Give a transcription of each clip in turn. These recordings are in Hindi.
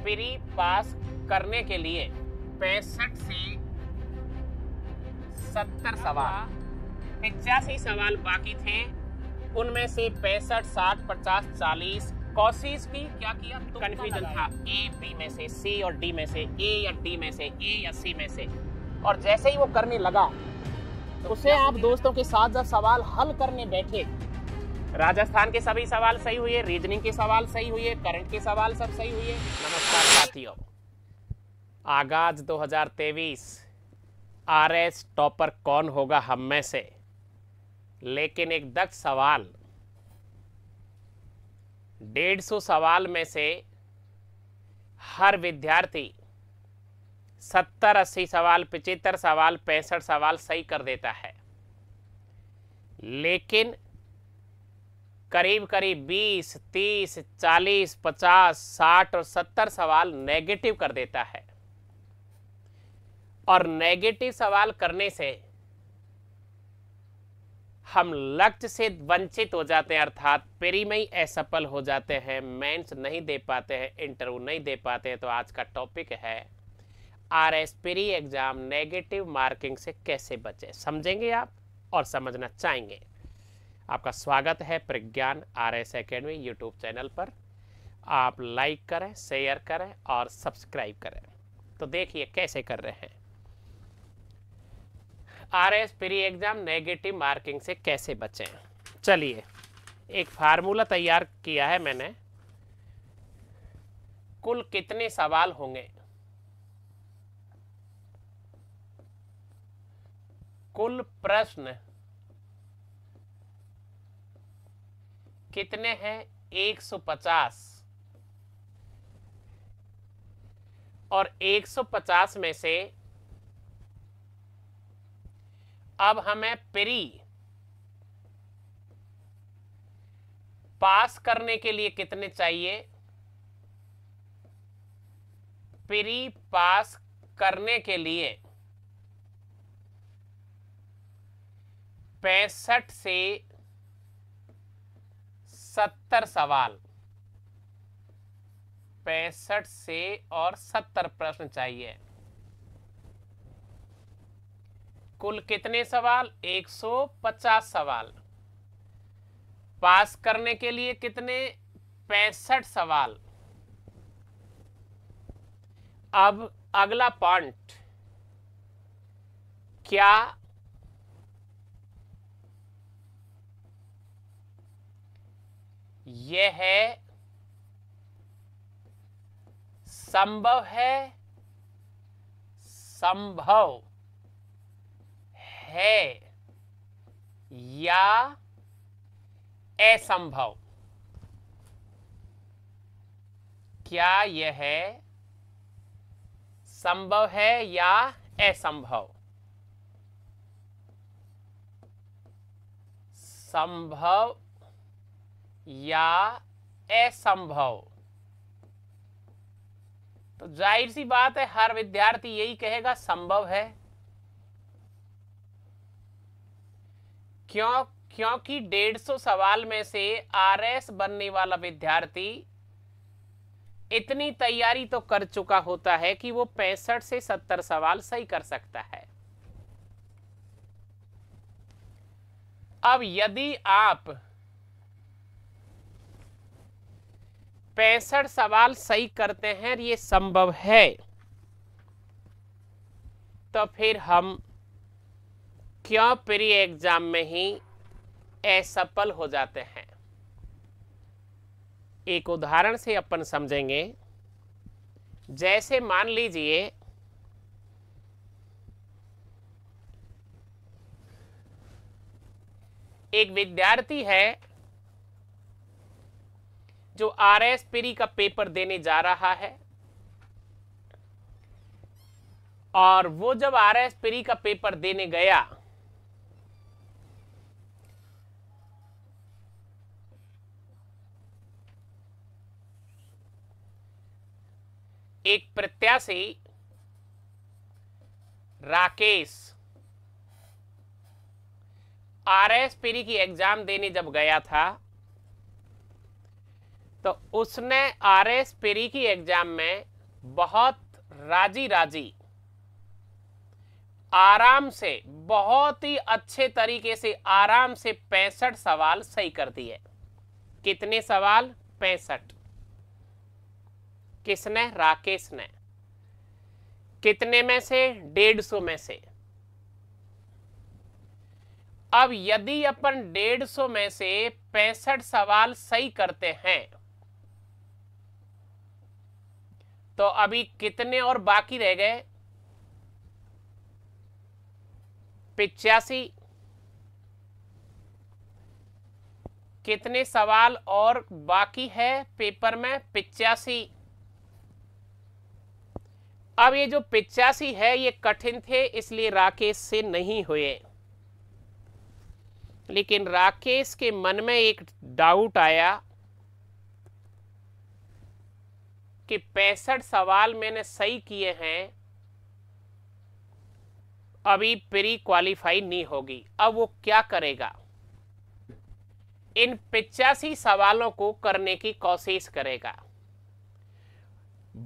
प्री पास करने के लिए 65 से 70 सवाल, 85 सवाल बाकी थे। उनमें से 65, 60, 50, 40 कोशिश की, क्या किया, कंफ्यूजन था ए बी में से, सी और डी में से, ए या डी में से, ए या सी में से। और जैसे ही वो करने लगा तो उसे आप दोस्तों के साथ जब सवाल हल करने बैठे, राजस्थान के सभी सवाल सही हुए, रीजनिंग के सवाल सही हुए, करंट के सवाल सब सही हुए। नमस्कार साथियों, आगाज 2023। आरएस टॉपर कौन होगा हम में से, लेकिन एक दक्ष सवाल, 150 सवाल में से हर विद्यार्थी 70, 80 सवाल, 75 सवाल, 65 सवाल सही कर देता है, लेकिन करीब करीब 20, 30, 40, 50, 60 और 70 सवाल नेगेटिव कर देता है। और नेगेटिव सवाल करने से हम लक्ष्य से वंचित हो जाते हैं, अर्थात प्री में ही असफल हो जाते हैं, मेंस नहीं दे पाते हैं, इंटरव्यू नहीं दे पाते हैं। तो आज का टॉपिक है RS pre exam negative marking से कैसे बचे, समझेंगे आप और समझना चाहेंगे। आपका स्वागत है प्रज्ञान आरएस एकेडमी यूट्यूब चैनल पर। आप लाइक करें, शेयर करें और सब्सक्राइब करें। तो देखिए कैसे कर रहे हैं। RS pre exam negative marking से कैसे बचें। चलिए, एक फार्मूला तैयार किया है मैंने। कुल कितने सवाल होंगे, कुल प्रश्न कितने हैं, 150। और 150 में से अब हमें प्री पास करने के लिए कितने चाहिए, प्री पास करने के लिए 65 से 70 सवाल, 65 से और 70 प्रश्न चाहिए। कुल कितने सवाल, 150 सवाल। पास करने के लिए कितने, 65 सवाल। अब अगला पॉइंट, क्या यह है संभव है, संभव है या असंभव। क्या यह संभव है या असंभव। संभव या असंभव। तो जाहिर सी बात है हर विद्यार्थी यही कहेगा संभव है। क्योंकि 150 सवाल में से आरएस बनने वाला विद्यार्थी इतनी तैयारी तो कर चुका होता है कि वो 65 से 70 सवाल सही कर सकता है। अब यदि आप 65 सवाल सही करते हैं, ये संभव है, तो फिर हम क्यों प्री एग्जाम में ही असफल हो जाते हैं। एक उदाहरण से अपन समझेंगे। जैसे मान लीजिए एक विद्यार्थी है जो आरएस प्री का पेपर देने जा रहा है, और वो जब आरएस प्री का पेपर देने गया एक प्रत्याशी राकेश आरएस प्री की एग्जाम देने जब गया था तो उसने आरएस प्री की एग्जाम में बहुत राजी राजी आराम से, बहुत ही अच्छे तरीके से आराम से 65 सवाल सही कर दिए। कितने सवाल? 65। किसने? राकेश ने। कितने में से? 150 में से। अब यदि अपन 150 में से 65 सवाल सही करते हैं तो अभी कितने और बाकी रह गए? 85। कितने सवाल और बाकी है पेपर में? 85। अब ये जो 85 है ये कठिन थे, इसलिए राकेश से नहीं हुए। लेकिन राकेश के मन में एक डाउट आया कि 65 सवाल मैंने सही किए हैं, अभी प्री क्वालिफाई नहीं होगी। अब वो क्या करेगा? इन 85 सवालों को करने की कोशिश करेगा।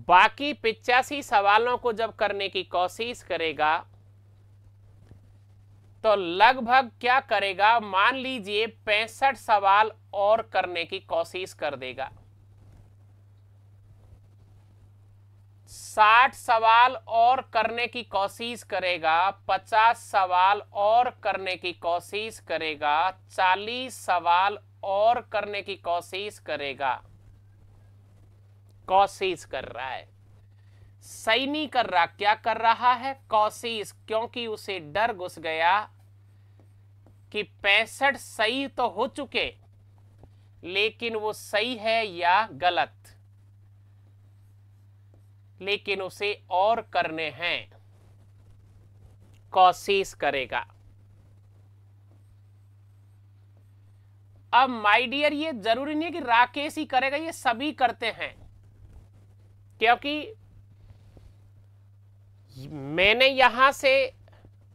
बाकी 85 सवालों को जब करने की कोशिश करेगा तो लगभग क्या करेगा? मान लीजिए 65 सवाल और करने की कोशिश कर देगा। 60 सवाल और करने की कोशिश करेगा, 50 सवाल और करने की कोशिश करेगा, 40 सवाल और करने की कोशिश करेगा। कोशिश कर रहा है, सही नहीं कर रहा। क्या कर रहा है? कोशिश। क्योंकि उसे डर घुस गया कि 65 सही तो हो चुके, लेकिन वो सही है या गलत, लेकिन उसे और करने हैं। कोशिश करेगा। अब माय डियर, ये जरूरी नहीं है कि राकेश ही करेगा, ये सभी करते हैं। क्योंकि मैंने यहां से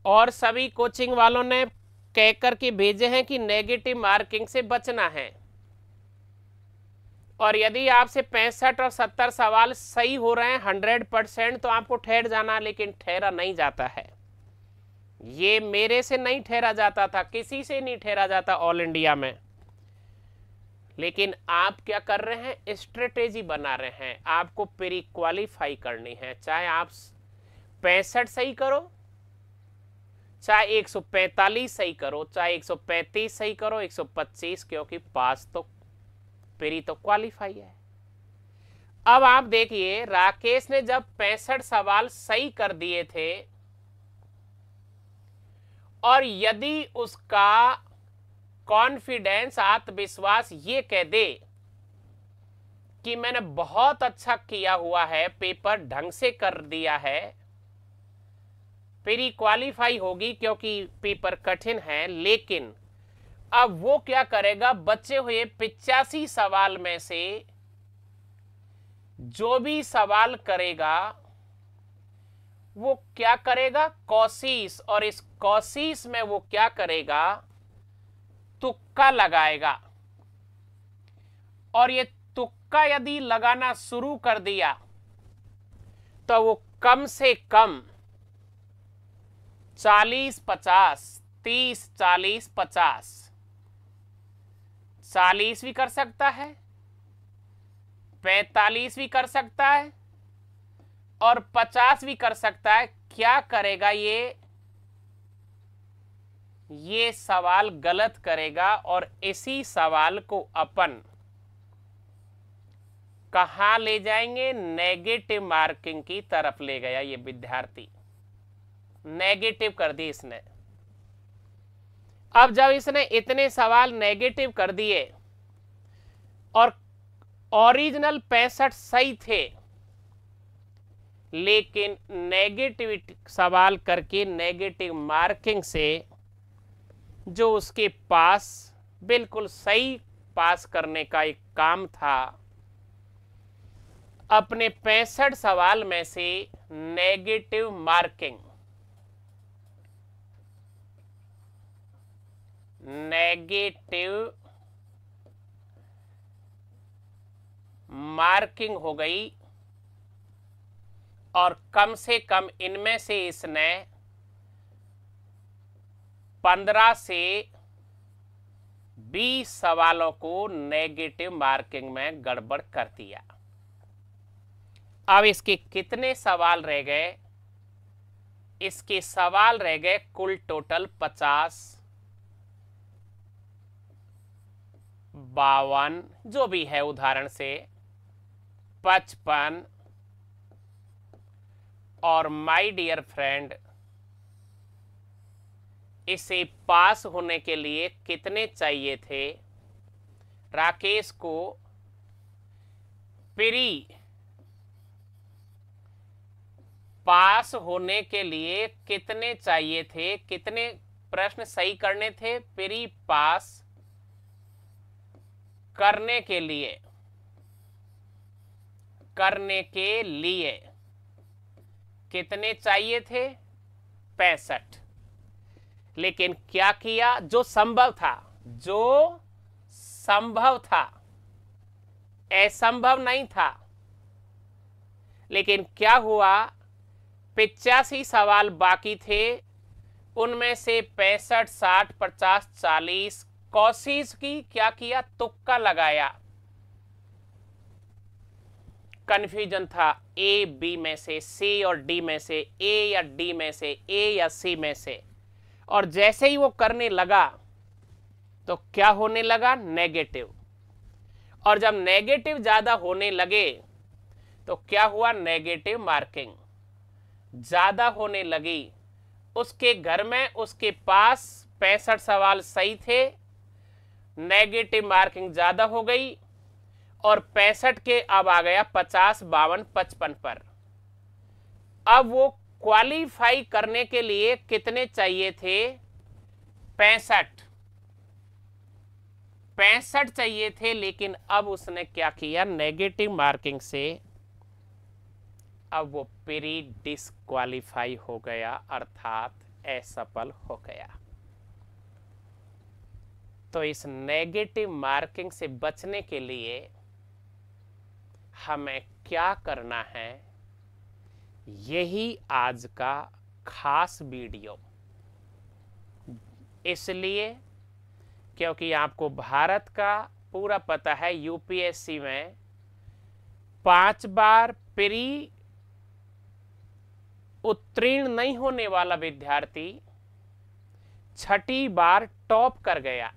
और सभी कोचिंग वालों ने कह करके भेजे हैं कि नेगेटिव मार्किंग से बचना है, और यदि आपसे 65 और 70 सवाल सही हो रहे हैं 100% तो आपको ठहर जाना, लेकिन ठहरा नहीं जाता है। ये मेरे से नहीं ठहरा जाता था, किसी से नहीं ठहरा जाता ऑल इंडिया में। लेकिन आप क्या कर रहे हैं? स्ट्रेटेजी बना रहे हैं। आपको प्री क्वालिफाई करनी है, चाहे आप 65 सही करो, चाहे 145 सही करो, चाहे 135 सही करो, 125, क्योंकि पास तो प्री तो क्वालिफाई है। अब आप देखिए, राकेश ने जब 65 सवाल सही कर दिए थे, और यदि उसका कॉन्फिडेंस, आत्मविश्वास ये कह दे कि मैंने बहुत अच्छा किया हुआ है, पेपर ढंग से कर दिया है, प्री क्वालिफाई होगी क्योंकि पेपर कठिन है। लेकिन अब वो क्या करेगा? बचे हुए 85 सवाल में से जो भी सवाल करेगा वो क्या करेगा? कोशिश। और इस कोशिश में वो क्या करेगा? तुक्का लगाएगा। और ये तुक्का यदि लगाना शुरू कर दिया तो वो कम से कम 40-50, 30-40-50, 40 भी कर सकता है, 45 भी कर सकता है, और 50 भी कर सकता है। क्या करेगा? ये सवाल गलत करेगा, और इसी सवाल को अपन कहां ले जाएंगे? नेगेटिव मार्किंग की तरफ ले गया ये विद्यार्थी, नेगेटिव कर दी इसने। अब जब इसने इतने सवाल नेगेटिव कर दिए और ओरिजिनल 65 सही थे, लेकिन नेगेटिव सवाल करके नेगेटिव मार्किंग से जो उसके पास बिल्कुल सही पास करने का एक काम था, अपने 65 सवाल में से नेगेटिव मार्किंग, हो गई और कम से कम इनमें से इसने 15 से 20 सवालों को नेगेटिव मार्किंग में गड़बड़ कर दिया। अब इसके कितने सवाल रह गए? इसके सवाल रह गए कुल टोटल 50, 52 जो भी है, उदाहरण से 55। और माय डियर फ्रेंड, इसे पास होने के लिए कितने चाहिए थे? राकेश को प्री पास होने के लिए कितने चाहिए थे? कितने प्रश्न सही करने थे? प्री पास करने के लिए कितने चाहिए थे? 65। लेकिन क्या किया? जो संभव था, असंभव नहीं था। लेकिन क्या हुआ? 85 सवाल बाकी थे, उनमें से 65, 60, 50, 40 कोशिश की। क्या किया? तुक्का लगाया। कंफ्यूजन था ए बी में से, सी और डी में से, ए या डी में से, ए या सी में से। और जैसे ही वो करने लगा तो क्या होने लगा? नेगेटिव। और जब नेगेटिव ज्यादा होने लगे तो क्या हुआ? नेगेटिव मार्किंग ज्यादा होने लगी। उसके घर में उसके पास 65 सवाल सही थे, नेगेटिव मार्किंग ज्यादा हो गई और 65 के अब आ गया 50, 52, 55 पर। अब वो क्वालिफाई करने के लिए कितने चाहिए थे? 65 चाहिए थे। लेकिन अब उसने क्या किया? नेगेटिव मार्किंग से अब वो प्री डिस्क्वालीफाई हो गया, अर्थात असफल हो गया। तो इस नेगेटिव मार्किंग से बचने के लिए हमें क्या करना है, यही आज का खास वीडियो। इसलिए क्योंकि आपको भारत का पूरा पता है, यूपीएससी में 5 बार प्री उत्तीर्ण नहीं होने वाला विद्यार्थी 6ठी बार टॉप कर गया।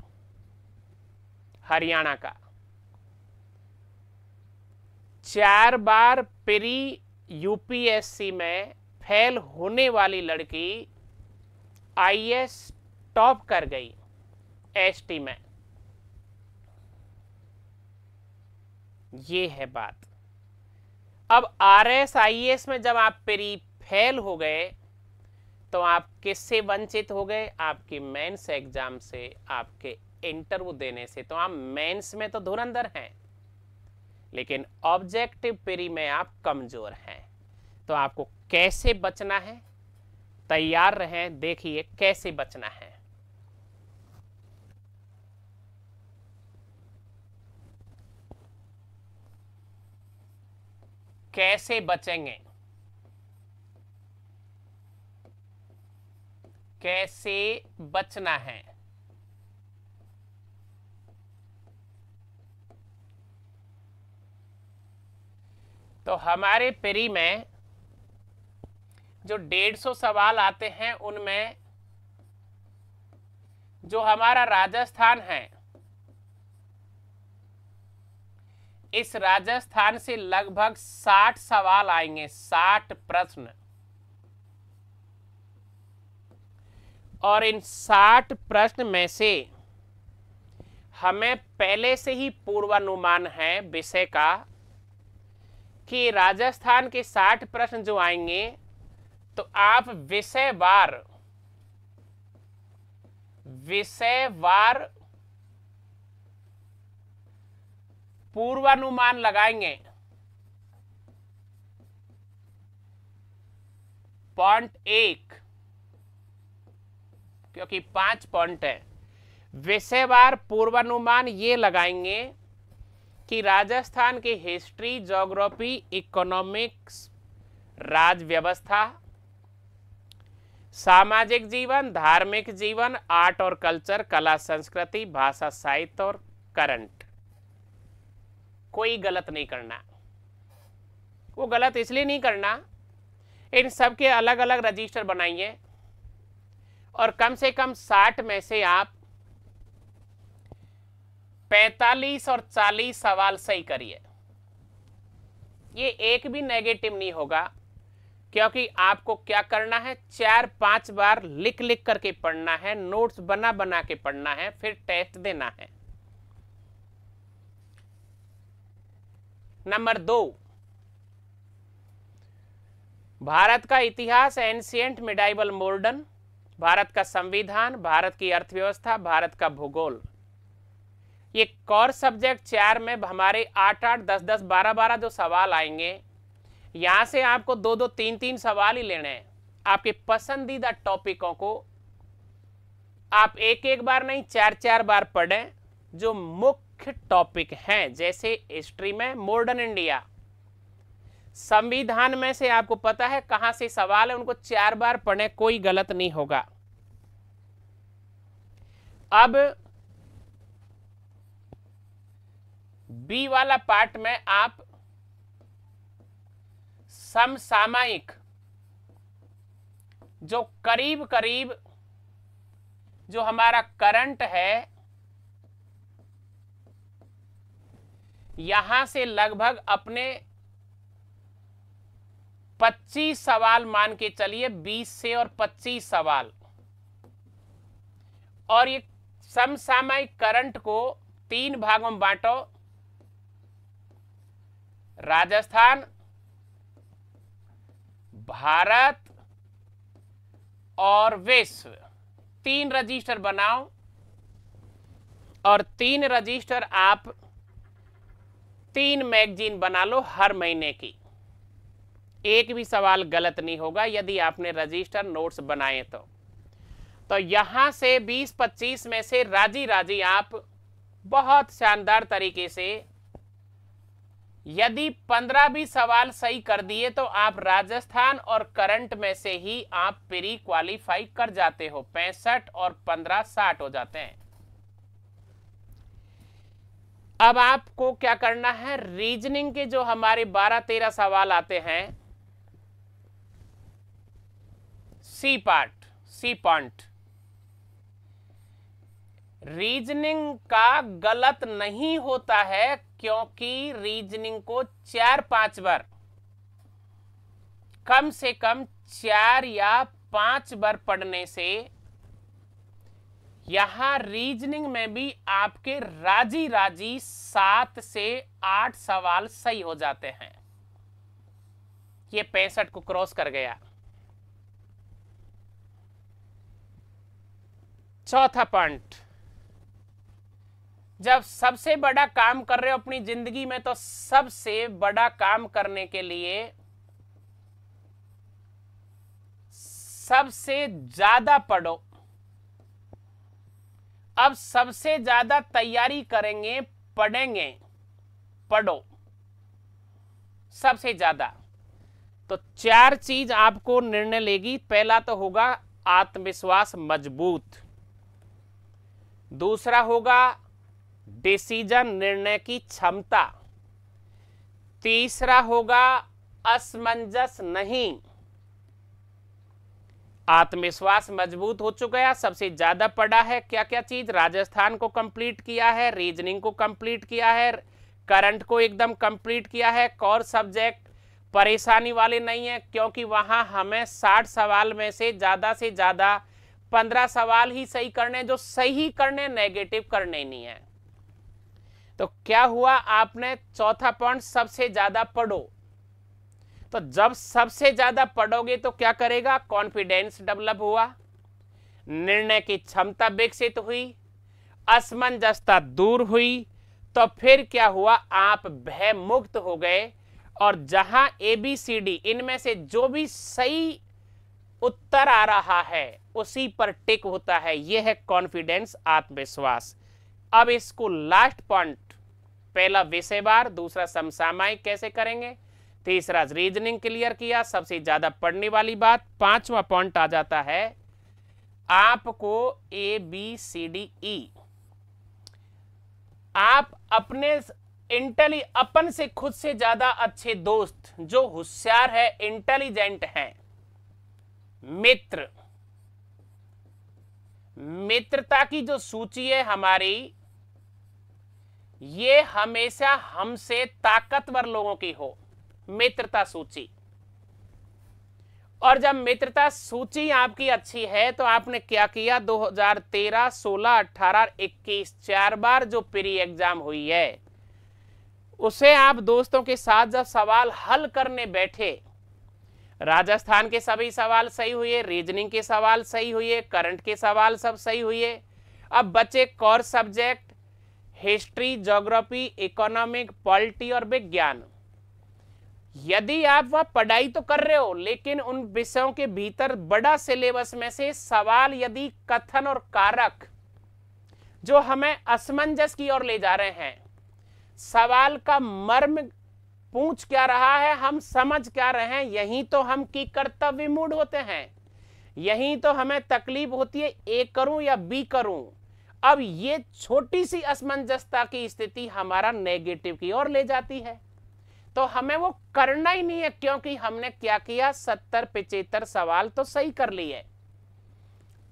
हरियाणा का 4 बार प्री यूपीएससी में फेल होने वाली लड़की आईएएस टॉप कर गई एसटी में। ये है बात। अब आरएस आईएएस में जब आप प्री फेल हो गए तो आप किससे वंचित हो गए? आपकी मेंस एग्जाम से, आपके इंटरव्यू देने से। तो आप मेंस में तो धुरंधर हैं, लेकिन ऑब्जेक्टिव प्री में आप कमजोर हैं। तो आपको कैसे बचना है? तैयार रहें, देखिए कैसे बचना है। कैसे बचेंगे? कैसे बचना है? तो हमारे प्री में जो 150 सवाल आते हैं, उनमें जो हमारा राजस्थान है, इस राजस्थान से लगभग 60 सवाल आएंगे, 60 प्रश्न। और इन 60 प्रश्न में से हमें पहले से ही पूर्वानुमान है विषय का कि राजस्थान के 60 प्रश्न जो आएंगे, तो आप विषयवार पूर्वानुमान लगाएंगे। पॉइंट 1, क्योंकि 5 पॉइंट है। विषयवार पूर्वानुमान ये लगाएंगे कि राजस्थान की हिस्ट्री, ज्योग्राफी, इकोनॉमिक्स, राज व्यवस्था, सामाजिक जीवन, धार्मिक जीवन, आर्ट और कल्चर, कला संस्कृति, भाषा साहित्य और करंट। कोई गलत नहीं करना। वो गलत इसलिए नहीं करना, इन सब के अलग अलग रजिस्टर बनाइए और कम से कम 60 में से आप 45 और 40 सवाल सही करिए। ये एक भी नेगेटिव नहीं होगा, क्योंकि आपको क्या करना है, 4-5 बार लिख लिख करके पढ़ना है, नोट्स बना बना के पढ़ना है, फिर टेस्ट देना है। नंबर 2, भारत का इतिहास, एंशिएंट, मिडाइवल, मॉडर्न, भारत का संविधान, भारत की अर्थव्यवस्था, भारत का भूगोल। ये कोर सब्जेक्ट 4 में हमारे 8-8, 10-10, 12-12 जो सवाल आएंगे, यहां से आपको 2-2, 3-3 सवाल ही लेने हैं। आपके पसंदीदा टॉपिकों को आप एक बार नहीं 4-4 बार पढ़ें, जो मुख्य टॉपिक हैं। जैसे हिस्ट्री में मॉडर्न इंडिया, संविधान में से आपको पता है कहां से सवाल है, उनको 4 बार पढ़ें, कोई गलत नहीं होगा। अब बी वाला पार्ट में आप समसामयिक, जो करीब करीब जो हमारा करंट है, यहां से लगभग अपने 25 सवाल मान के चलिए, 20 से और 25 सवाल। और ये समसामयिक करंट को 3 भागों में बांटो, राजस्थान, भारत और विश्व, 3 रजिस्टर बनाओ और 3 रजिस्टर आप 3 मैगजीन बना लो हर महीने की। एक भी सवाल गलत नहीं होगा यदि आपने रजिस्टर नोट्स बनाए तो यहां से 20-25 में से राजी राजी आप बहुत शानदार तरीके से, यदि 15 भी सवाल सही कर दिए तो आप राजस्थान और करंट में से ही आप प्री क्वालिफाई कर जाते हो। 65 और 15 60 हो जाते हैं। अब आपको क्या करना है, रीजनिंग के जो हमारे 12-13 सवाल आते हैं, सी पॉइंट, रीजनिंग का गलत नहीं होता है, क्योंकि रीजनिंग को 4-5 बार, कम से कम 4 या 5 बार पढ़ने से यहां रीजनिंग में भी आपके राजी राजी 7 से 8 सवाल सही हो जाते हैं। ये 65 को क्रॉस कर गया। चौथा पॉइंट, जब सबसे बड़ा काम कर रहे हो अपनी जिंदगी में, तो सबसे बड़ा काम करने के लिए सबसे ज्यादा पढ़ो। अब सबसे ज्यादा तैयारी करेंगे, पढ़ेंगे, पढ़ो सबसे ज्यादा, तो 4 चीज आपको निर्णय लेगी। पहला तो होगा आत्मविश्वास मजबूत, दूसरा होगा डिसीजन, निर्णय की क्षमता, तीसरा होगा असमंजस नहीं। आत्मविश्वास मजबूत हो चुका है, सबसे ज्यादा पढ़ा है, क्या क्या चीज, राजस्थान को कंप्लीट किया है, रीजनिंग को कंप्लीट किया है, करंट को एकदम कंप्लीट किया है। कोर सब्जेक्ट परेशानी वाले नहीं है, क्योंकि वहां हमें 60 सवाल में से ज्यादा 15 सवाल ही सही करने, जो सही करने, नेगेटिव करने नहीं है। तो क्या हुआ, आपने चौथा पॉइंट सबसे ज्यादा पढ़ो। तो जब सबसे ज्यादा पढ़ोगे तो क्या करेगा, कॉन्फिडेंस डेवलप हुआ, निर्णय की क्षमता विकसित हुई, असमंजसता दूर हुई, तो फिर क्या हुआ, आप भय मुक्त हो गए। और जहां ABCD इनमें से जो भी सही उत्तर आ रहा है उसी पर टिक होता है, यह है कॉन्फिडेंस, आत्मविश्वास। अब इसको लास्ट पॉइंट, पहला विषयवार, दूसरा समसामयिक कैसे करेंगे, तीसरा रीजनिंग क्लियर किया, सबसे ज्यादा पढ़ने वाली बात। पांचवा पॉइंट आ जाता है आपको ABCDE, आप अपने अपन से खुद से ज्यादा अच्छे दोस्त, जो होशियार है, इंटेलिजेंट हैं, मित्र, मित्रता की जो सूची है हमारी, ये हमेशा हमसे ताकतवर लोगों की हो, मित्रता सूची। और जब मित्रता सूची आपकी अच्छी है तो आपने क्या किया, 2013, 16, 18, 21 4 बार जो प्री एग्जाम हुई है, उसे आप दोस्तों के साथ जब सवाल हल करने बैठे, राजस्थान के सभी सवाल सही हुए, रीजनिंग के सवाल सही हुए, करंट के सवाल सब सही हुए। अब बचे core subject history, geography, economic, polity और विज्ञान। यदि आप वह पढ़ाई तो कर रहे हो, लेकिन उन विषयों के भीतर बड़ा सिलेबस में से सवाल यदि कथन और कारक जो हमें असमंजस की ओर ले जा रहे हैं, सवाल का मर्म पूछ क्या रहा है, हम समझ क्या रहे हैं, यही तो हम की कर्तव्य मूड होते हैं, यही तो हमें तकलीफ होती है, ए करूं या बी करूं। अब ये छोटी सी असमंजसता की स्थिति हमारा नेगेटिव की ओर ले जाती है, तो हमें वो करना ही नहीं है, क्योंकि हमने क्या किया, 70-75 सवाल तो सही कर लिए।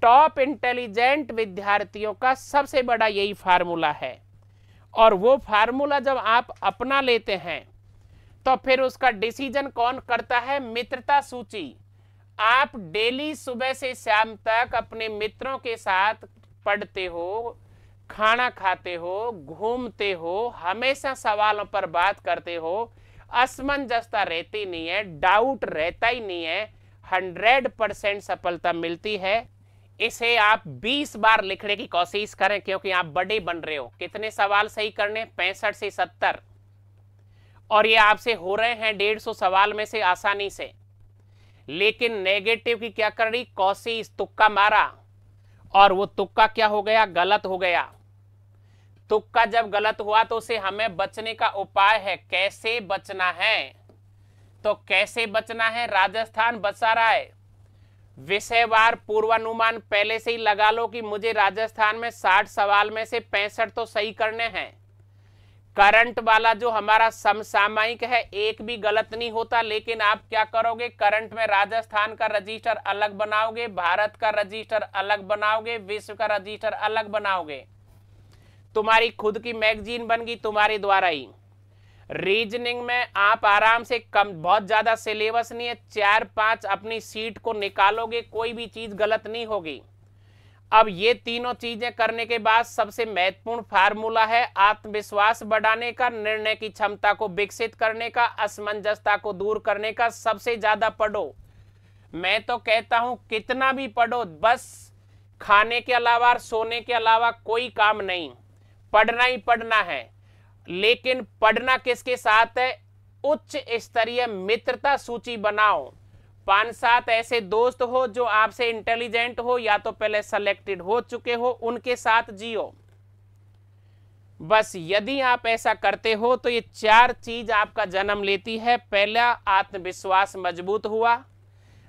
टॉप इंटेलिजेंट विद्यार्थियों का सबसे बड़ा यही फार्मूला है, और वो फार्मूला जब आप अपना लेते हैं तो फिर उसका डिसीजन कौन करता है, मित्रता सूची। आप डेली सुबह से शाम तक अपने मित्रों के साथ पढ़ते हो, खाना खाते हो, घूमते हो, हमेशा सवालों पर बात करते हो, असमंजसता रहती नहीं है, डाउट रहता ही नहीं है, 100% सफलता मिलती है। इसे आप 20 बार लिखने की कोशिश करें, क्योंकि आप बड़े बन रहे हो। कितने सवाल सही करने, 65 से 70, और ये आपसे हो रहे हैं 150 सवाल में से आसानी से। लेकिन नेगेटिव की क्या कर रही, कोशिश, तुक्का मारा, और वो तुक्का क्या हो गया, गलत हो गया। तुक्का जब गलत हुआ तो उसे हमें बचने का उपाय है, कैसे बचना है। तो कैसे बचना है, राजस्थान बचा रहा है, विषयवार पूर्वानुमान पहले से ही लगा लो कि मुझे राजस्थान में 60 सवाल में से 65 तो सही करने हैं। करंट वाला जो हमारा समसामयिक है, एक भी गलत नहीं होता, लेकिन आप क्या करोगे, करंट में राजस्थान का रजिस्टर अलग बनाओगे, भारत का रजिस्टर अलग बनाओगे, विश्व का रजिस्टर अलग बनाओगे, तुम्हारी खुद की मैगजीन बन गई तुम्हारे द्वारा ही। रीजनिंग में आप आराम से कम, बहुत ज्यादा सिलेबस नहीं है, 4-5 अपनी सीट को निकालोगे, कोई भी चीज गलत नहीं होगी। अब ये तीनों चीजें करने के बाद सबसे महत्वपूर्ण फार्मूला है आत्मविश्वास बढ़ाने का, निर्णय की क्षमता को विकसित करने का, असमंजसता को दूर करने का। सबसे ज्यादा पढ़ो, मैं तो कहता हूं कितना भी पढ़ो, बस खाने के अलावा, सोने के अलावा कोई काम नहीं, पढ़ना ही पढ़ना है। लेकिन पढ़ना किसके साथ है, उच्च स्तरीय मित्रता सूची बनाओ। 5-7 ऐसे दोस्त हो जो आपसे इंटेलिजेंट हो, या तो पहले सेलेक्टेड हो चुके हो, उनके साथ जियो। बस यदि आप ऐसा करते हो तो ये 4 चीज आपका जन्म लेती है। पहला, आत्मविश्वास मजबूत हुआ,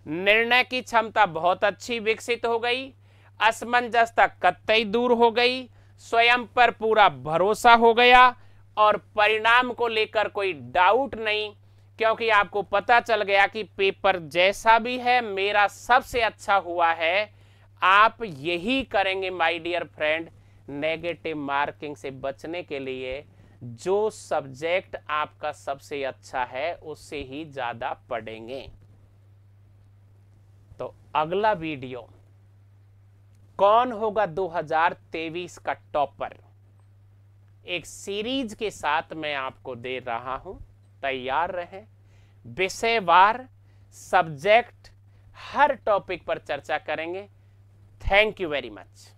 निर्णय की क्षमता बहुत अच्छी विकसित हो गई, असमंजसता कतई दूर हो गई, स्वयं पर पूरा भरोसा हो गया, और परिणाम को लेकर कोई डाउट नहीं, क्योंकि आपको पता चल गया कि पेपर जैसा भी है मेरा सबसे अच्छा हुआ है। आप यही करेंगे my dear friend, negative marking से बचने के लिए जो सब्जेक्ट आपका सबसे अच्छा है उससे ही ज्यादा पढ़ेंगे। तो अगला वीडियो, कौन होगा 2023 का टॉपर, एक सीरीज के साथ मैं आपको दे रहा हूं, तैयार रहें। विषयवार, सब्जेक्ट, हर टॉपिक पर चर्चा करेंगे। Thank you very much.